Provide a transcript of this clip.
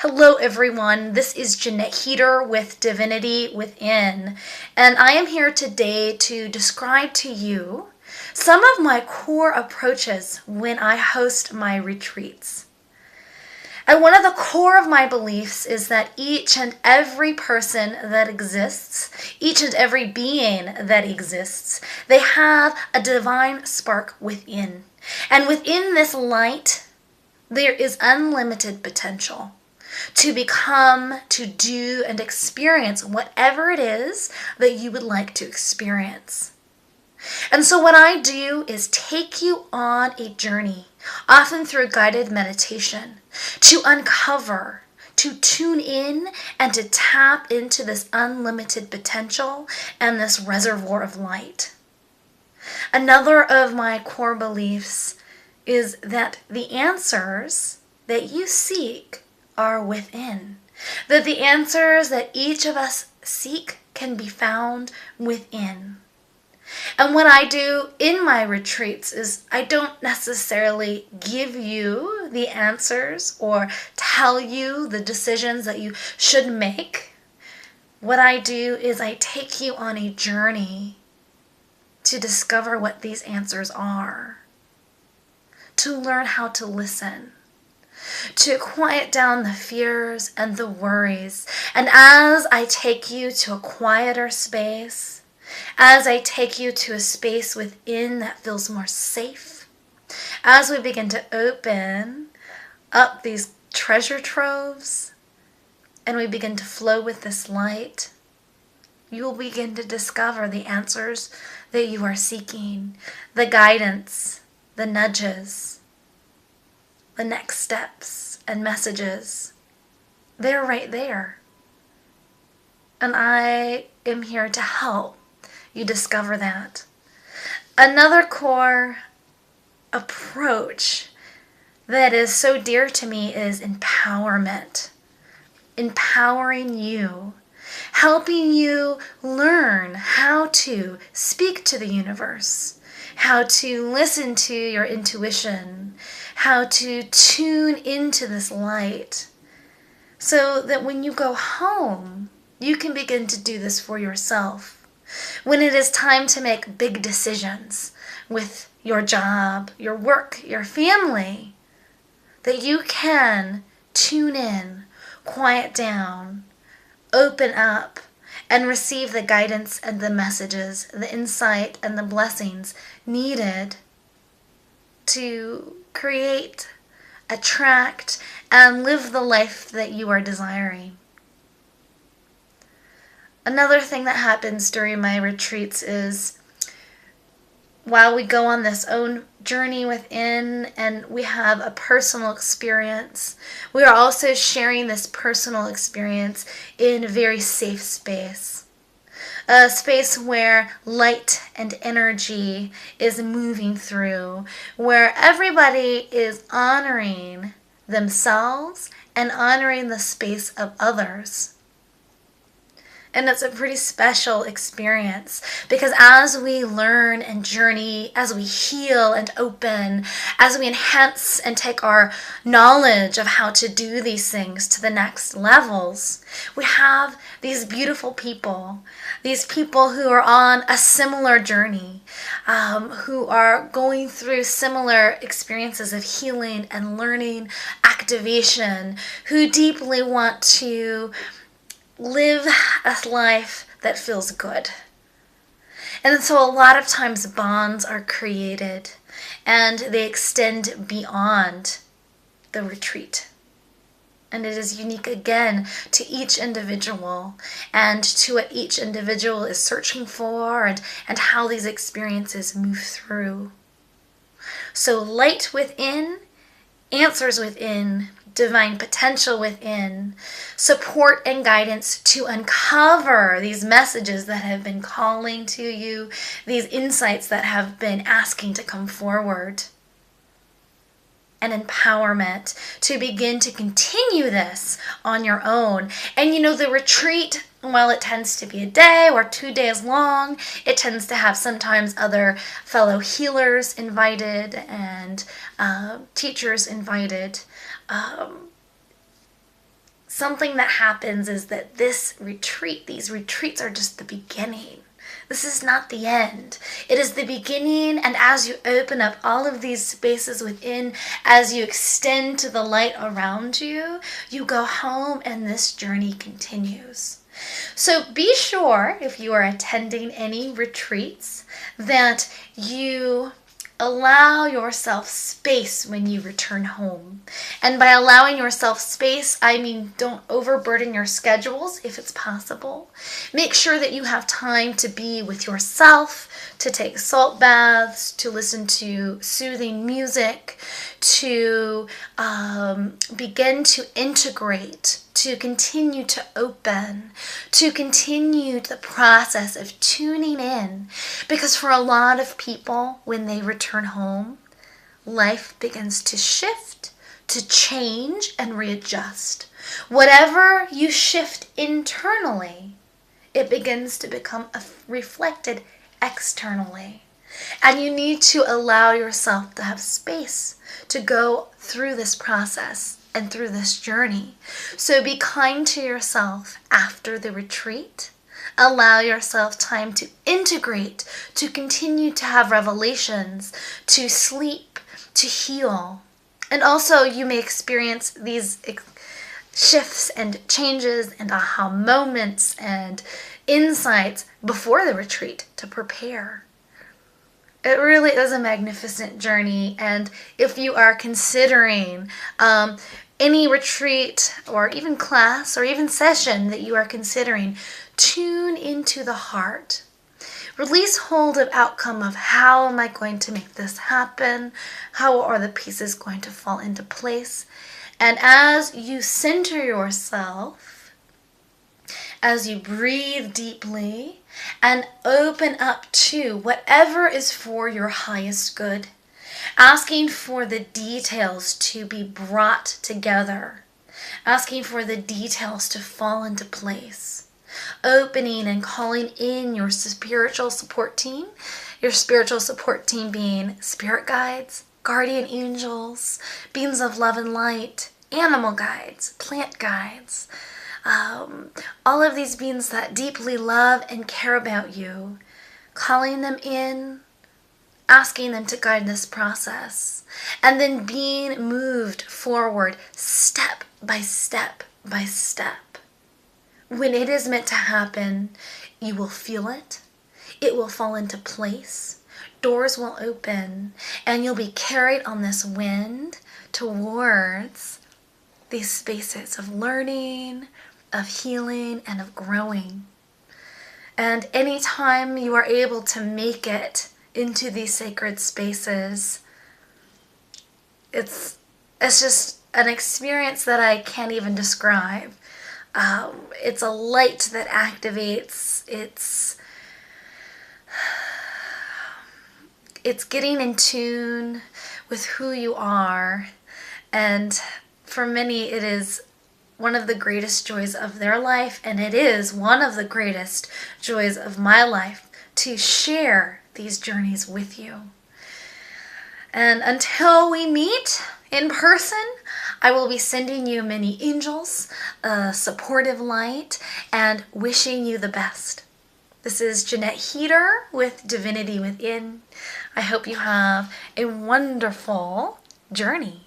Hello, everyone. This is Jeanette Heater with Divinity Within, and I am here today to describe to you some of my core approaches when I host my retreats. And one of the core of my beliefs is that each and every person that exists, each and every being that exists, they have a divine spark within. And within this light, there is unlimited potential to become, to do, and experience whatever it is that you would like to experience. And so what I do is take you on a journey, often through guided meditation, to uncover, to tune in, and to tap into this unlimited potential and this reservoir of light. Another of my core beliefs is that the answers that you seek are within. That the answers that each of us seek can be found within. And what I do in my retreats is I don't necessarily give you the answers or tell you the decisions that you should make. What I do is I take you on a journey to discover what these answers are, to learn how to listen, to quiet down the fears and the worries. And as I take you to a quieter space, as I take you to a space within that feels more safe, as we begin to open up these treasure troves and we begin to flow with this light, you will begin to discover the answers that you are seeking, the guidance, the nudges, the next steps and messages. They're right there. And I am here to help you discover that. Another core approach that is so dear to me is empowerment. Empowering you, helping you learn how to speak to the universe, how to listen to your intuition, how to tune into this light, so that when you go home, you can begin to do this for yourself. When it is time to make big decisions with your job, your work, your family, that you can tune in, quiet down, open up, and receive the guidance and the messages, the insight and the blessings needed to create, attract, and live the life that you are desiring. Another thing that happens during my retreats is while we go on this own journey within and we have a personal experience, we are also sharing this personal experience in a very safe space. A space where light and energy is moving through, where everybody is honoring themselves and honoring the space of others. And it's a pretty special experience because as we learn and journey, as we heal and open, as we enhance and take our knowledge of how to do these things to the next levels, we have these beautiful people, these people who are on a similar journey, who are going through similar experiences of healing and learning, activation, who deeply want to live a life that feels good. And so a lot of times bonds are created and they extend beyond the retreat. And it is unique again to each individual and to what each individual is searching for and how these experiences move through. So light within, answers within, divine potential within, support and guidance to uncover these messages that have been calling to you, these insights that have been asking to come forward, and empowerment to begin to continue this on your own. And the retreat, while it tends to be a day or 2 days long, it tends to have sometimes other fellow healers invited and teachers invited. something that happens is that these retreats are just the beginning. This is not the end. It is the beginning, and as you open up all of these spaces within, as you extend to the light around you, you go home and this journey continues. So be sure, if you are attending any retreats, that you allow yourself space when you return home. And by allowing yourself space, I mean don't overburden your schedules if it's possible. Make sure that you have time to be with yourself, to take salt baths, to listen to soothing music, to begin to integrate, to continue to open, to continue the process of tuning in. Because for a lot of people, when they return home, life begins to shift, to change and readjust. Whatever you shift internally, it begins to become reflected externally. And you need to allow yourself to have space to go through this process and through this journey. So be kind to yourself after the retreat. Allow yourself time to integrate, to continue to have revelations, to sleep, to heal. And also you may experience these shifts and changes and aha moments and insights before the retreat to prepare. It really is a magnificent journey, and if you are considering any retreat or even class or even session that you are considering, tune into the heart. Release hold of outcome of how am I going to make this happen? How are the pieces going to fall into place? And as you center yourself, as you breathe deeply and open up to whatever is for your highest good, asking for the details to be brought together, asking for the details to fall into place, opening and calling in your spiritual support team being spirit guides, guardian angels, beings of love and light, animal guides, plant guides, all of these beings that deeply love and care about you, calling them in, asking them to guide this process, and then being moved forward step by step by step. When it is meant to happen, you will feel it. It will fall into place. Doors will open, and you'll be carried on this wind towards these spaces of learning, of healing, and of growing. And anytime you are able to make it into these sacred spaces, it's just an experience that I can't even describe. It's a light that activates. It's getting in tune with who you are, and for many it is one of the greatest joys of their life, and it is one of the greatest joys of my life to share these journeys with you. And until we meet in person, I will be sending you many angels, a supportive light, and wishing you the best. This is Jeanette Heater with Divinity Within. I hope you have a wonderful journey.